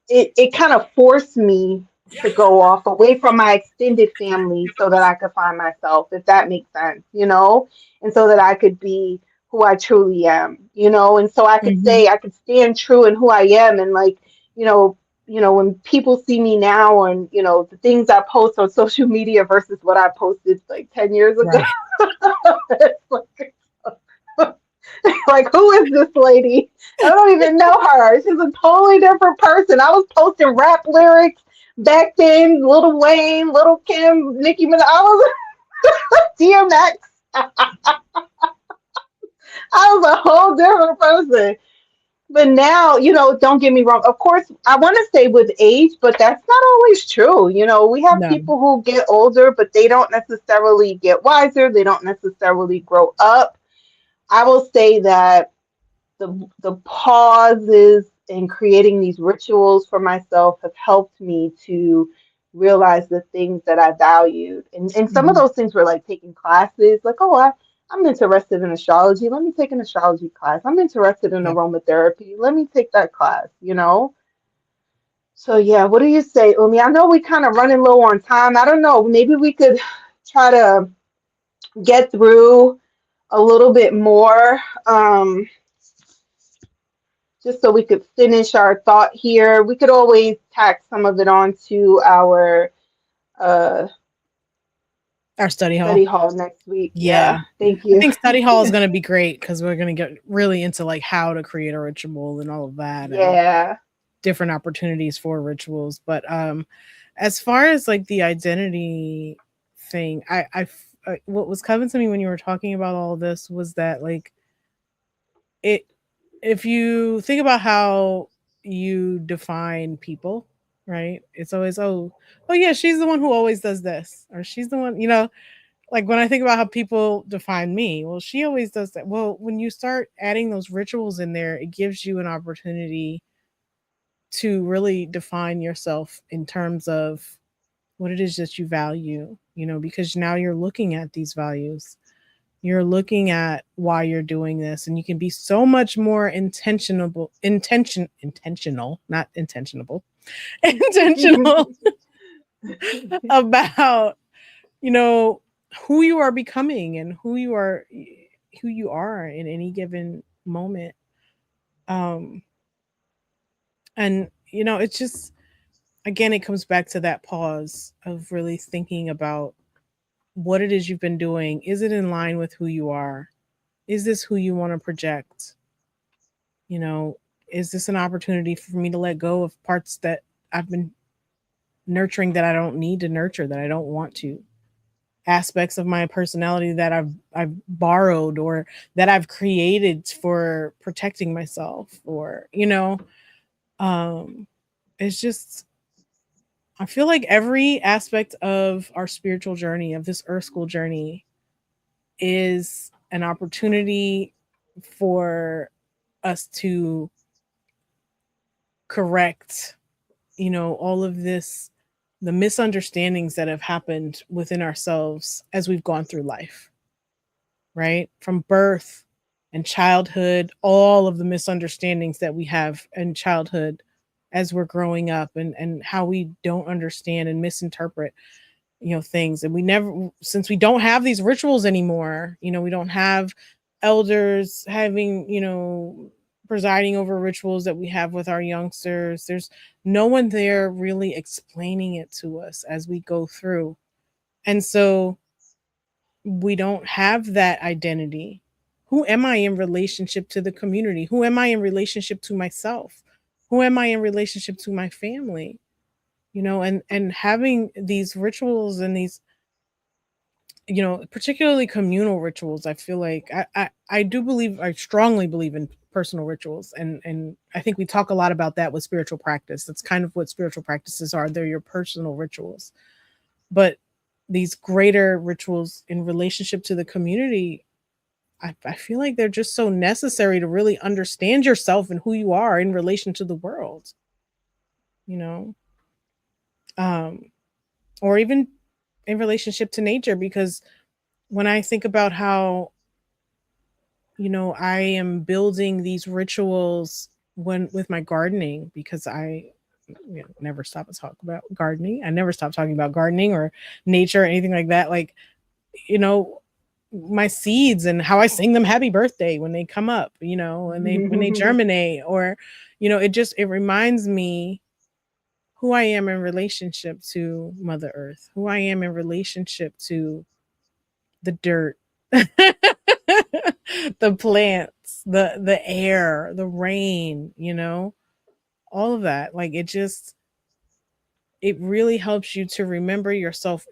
it kind of forced me to go off away from my extended family so that I could find myself, if that makes sense. And so that I could be who I truly am. And so I could Hmm. say I could stand true in who I am, and like, you know, when people see me now and the things I post on social media versus what I posted like 10 years ago. Right. It's like, like, who is this lady? I don't even know her. She's a totally different person. I was posting rap lyrics back then. Lil Wayne, Little Kim, Nicki Minaj. I was DMX. I was a whole different person. But now, don't get me wrong. Of course, I want to say with age, but that's not always true. We have No. people who get older, but they don't necessarily get wiser. They don't necessarily grow up. I will say that the pauses and creating these rituals for myself have helped me to realize the things that I valued. And some of Hmm. those things were like taking classes, like, oh, I'm interested in astrology. Let me take an astrology class. I'm interested in Yep. aromatherapy. Let me take that class. So yeah, what do you say, Umi? I know we kind of running low on time. I don't know. Maybe we could try to get through a little bit more. Just so we could finish our thought here. We could always tack some of it onto our uh, Our study hall. study hall next week. Yeah. Yeah, thank I you. think study hall is going to be great because we're going to get really into like how to create a ritual and all of that and Yeah. different opportunities for rituals. But as far as like the identity thing, what was coming to me when you were talking about all of this was that like it if you think about how you define people, right? It's always oh yeah, she's the one who always does this or she's the one, like when I think about how people define me, well, she always does that. Well, when you start adding those rituals in there, it gives you an opportunity to really define yourself in terms of what it is that you value, because now you're looking at these values. You're looking at why you're doing this, and you can be so much more intentional, not intentionable, intentional about, you know, who you are becoming and who you are in any given moment. Um, and it's just, again, it comes back to that pause of really thinking about what it is you've been doing. Is it in line with who you are? Is this who you want to project? You know, is this an opportunity for me to let go of parts that I've been nurturing that I don't need to nurture, that I don't want to? Aspects of my personality that I've borrowed or that I've created for protecting myself, or um it's just, I feel like every aspect of our spiritual journey, of this earth school journey, is an opportunity for us to correct, all of this, the misunderstandings that have happened within ourselves as we've gone through life, right? From birth and childhood, all of the misunderstandings that we have in childhood as we're growing up, and how we don't understand and misinterpret things. And we never, since we don't have these rituals anymore, we don't have elders having, presiding over rituals that we have with our youngsters. There's no one there really explaining it to us as we go through, and so we don't have that identity. Who am I in relationship to the community? Who am I in relationship to myself? Who am I in relationship to my family? And having these rituals and these, particularly communal rituals, I feel like I do believe, I strongly believe in personal rituals, and I think we talk a lot about that with spiritual practice. That's kind of what spiritual practices are. They're your personal rituals. But these greater rituals in relationship to the community, I feel like they're just so necessary to really understand yourself and who you are in relation to the world, you know, um, or even in relationship to nature. Because when I think about how, I am building these rituals when with my gardening, because I never stop to talk about gardening. I never stop talking about gardening or nature or anything like that. Like, you know, my seeds and how I sing them happy birthday when they come up, and when they germinate, or, it reminds me who I am in relationship to Mother Earth, who I am in relationship to the dirt, the plants, the air, the rain, all of that. Like it really helps you to remember yourself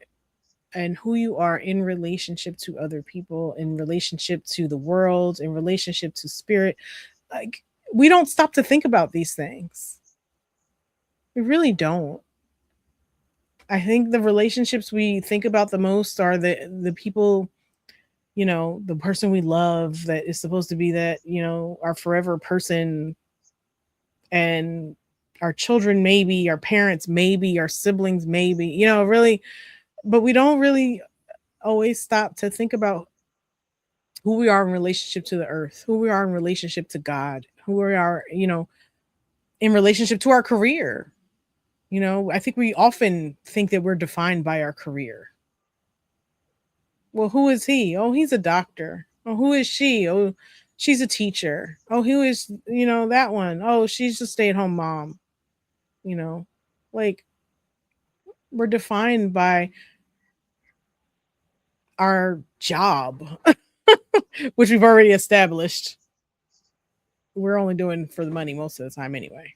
and who you are in relationship to other people, in relationship to the world, in relationship to spirit. Like, we don't stop to think about these things. We really don't. I think the relationships we think about the most are the people, the person we love that is supposed to be that, our forever person, and our children, maybe our parents, maybe our siblings, maybe, really, but we don't really always stop to think about who we are in relationship to the earth, who we are in relationship to God, who we are, in relationship to our career. I think we often think that we're defined by our career. Well, who is he? Oh, he's a doctor. Oh, who is she? Oh, she's a teacher. Oh, who is, that one? Oh, she's a stay at home mom. You know, like, we're defined by our job, which we've already established we're only doing for the money most of the time anyway.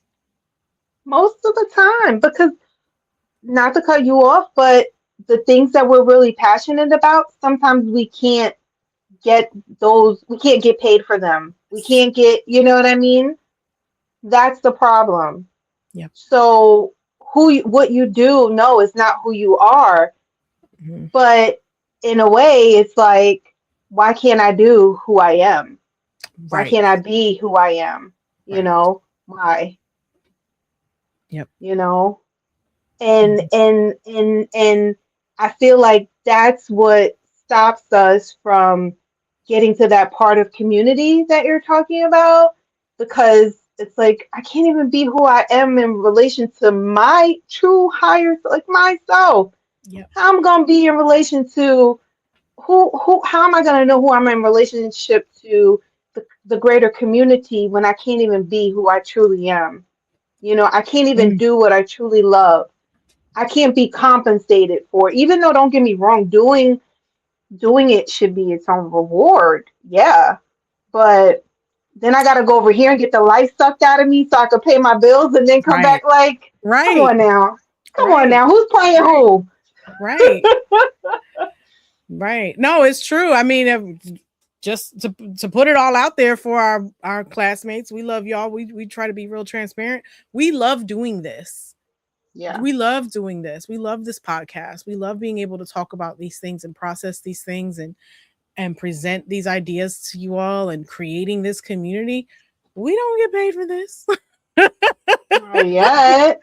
Most of the time, because not to cut you off, but the things that we're really passionate about, sometimes get we can't get paid for them. We can't get, you know what I mean? That's the problem. Yep. So what you do, no, is not who you are. Hmm. But in a way, it's like, why can't I do who I am? Why Right. can't I be who I am? You Right. know, why? Yep. You know? And Hmm. I feel like that's what stops us from getting to that part of community that you're talking about, because it's like I can't even be who I am in relation to my true higher, like myself. Yep. How I'm gonna be in relation to who how am I gonna know who I'm in relationship to the greater community when I can't even be who I truly am? You know, I can't even Mm. do what I truly love. I can't be compensated for, even though don't get me wrong, doing it should be its own reward. Yeah. But then I gotta go over here and get the life sucked out of me so I can pay my bills and then come Right. back like, come Right. on now. Come on Right. now. Who's playing Right. who? Right. Right. No, it's true. I mean, just to put it all out there for our classmates, we love y'all. We try to be real transparent. We love doing this. Yeah. We love doing this. We love this podcast. We love being able to talk about these things and process these things and present these ideas to you all and creating this community. We don't get paid for this. Not yet.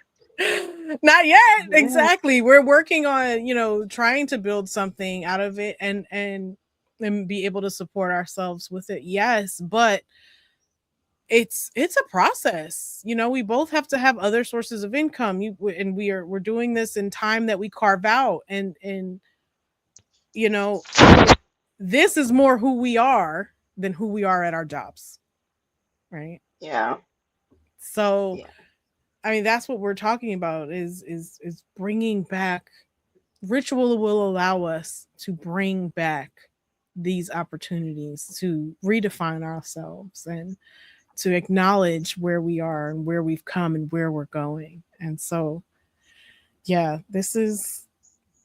Not yet. Yeah. Exactly. We're working on, trying to build something out of it and be able to support ourselves with it. Yes, but it's a process. We both have to have other sources of income. And we're doing this in time that we carve out and you know, this is more who we are than who we are at our jobs, right? Yeah. So, Yeah. I mean, that's what we're talking about is bringing back ritual will allow us to bring back these opportunities to redefine ourselves and to acknowledge where we are and where we've come and where we're going. And so, yeah, this has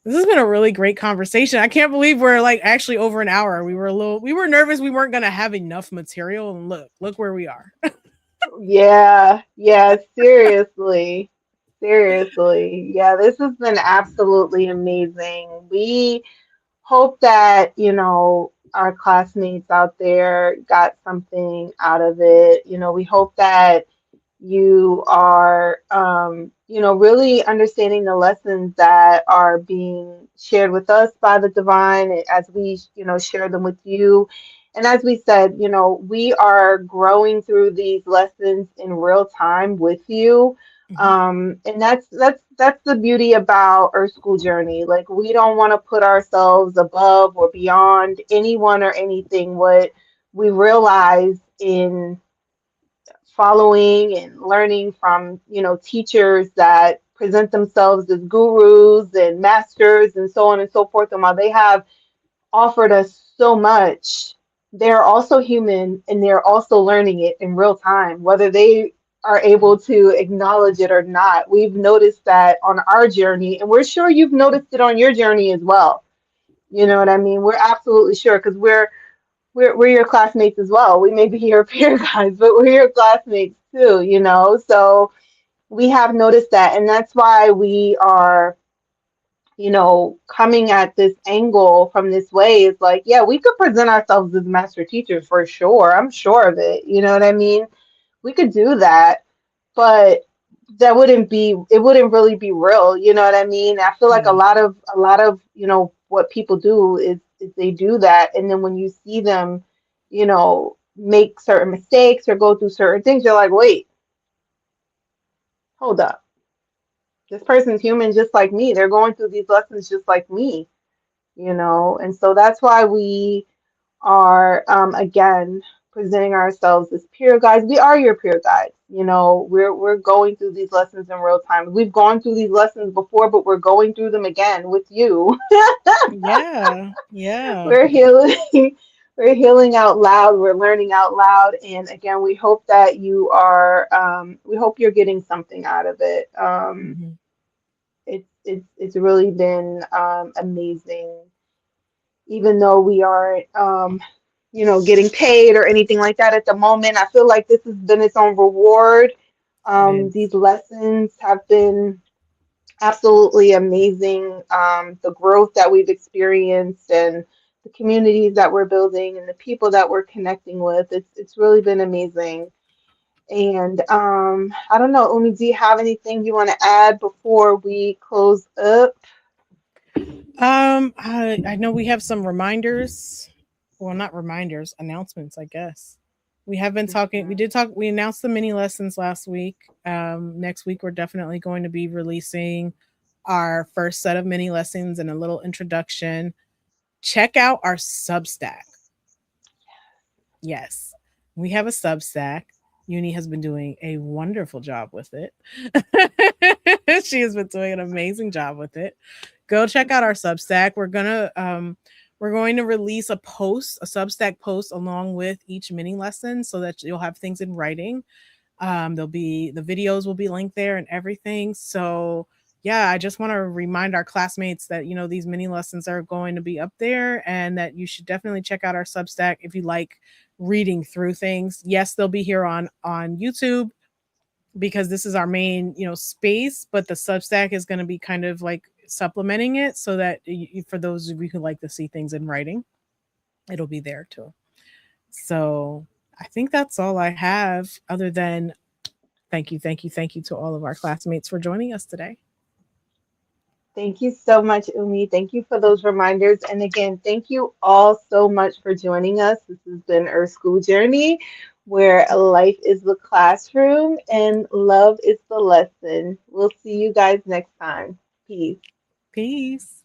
been a really great conversation. I can't believe we're like actually over an hour. We were nervous we weren't going to have enough material and look where we are. Yeah. Yeah. Seriously. Seriously. Yeah, this has been absolutely amazing. We hope that, our classmates out there got something out of it. We hope that you are, really understanding the lessons that are being shared with us by the divine as we, share them with you. And as we said, we are growing through these lessons in real time with you. Mhm. And that's the beauty about Earth School Journey. Like we don't want to put ourselves above or beyond anyone or anything. What we realize in following and learning from teachers that present themselves as gurus and masters and so on and so forth, and while they have offered us so much, they're also human and they're also learning it in real time, whether they are able to acknowledge it or not. We've noticed that on our journey, and we're sure you've noticed it on your journey as well. You know what I mean? We're absolutely sure because we're your classmates as well. We may be your peer guys, but we're your classmates too, So we have noticed that, and that's why we are, coming at this angle from this way. Is like, yeah, we could present ourselves as master teachers for sure. I'm sure of it. You know what I mean? We could do that, but it wouldn't really be real. You know what I mean? I feel like Yeah. a lot of what people do is they do that, and then when you see them, make certain mistakes or go through certain things, you're like, wait, hold up, this person's human just like me. They're going through these lessons just like me. And so that's why we are, again, presenting ourselves as peer guides. We are your peer guides. You know, we're going through these lessons in real time. We've gone through these lessons before, but we're going through them again with you. Yeah. Yeah. We're healing. We're healing out loud. We're learning out loud. And again, we hope that you are. We hope you're getting something out of it. Mhm. It's really been amazing, even though we aren't getting paid or anything like that at the moment. I feel like this has been its own reward. It is. These lessons have been absolutely amazing. The growth that we've experienced and the communities that we're building and the people that we're connecting with, it's really been amazing. And I don't know, Umi, do you have anything you want to add before we close up? I know we have some reminders. Well, not reminders, announcements, I guess. We have been talking. We Mhm. did talk. We announced the mini lessons last week. Next week we're definitely going to be releasing our first set of mini lessons and a little introduction. Check out our Substack. Yes, we have a Substack. Uni has been doing a wonderful job with it. She has been doing an amazing job with it. Go check out our Substack. We're going to release a post, a Substack post along with each mini lesson so that you'll have things in writing. There'll be the videos will be linked there and everything. So yeah, I just want to remind our classmates that these mini lessons are going to be up there and that you should definitely check out our Substack if you like reading through things. Yes, they'll be here on YouTube because this is our main space, but the Substack is going to be kind of like supplementing it so that for those of you who like to see things in writing, it'll be there too. So I think that's all I have other than thank you, thank you, thank you to all of our classmates for joining us today. Thank you so much, Umi. Thank you for those reminders. And again, thank you all so much for joining us. This has been our school journey where life is the classroom and love is the lesson. We'll see you guys next time. Peace. Peace.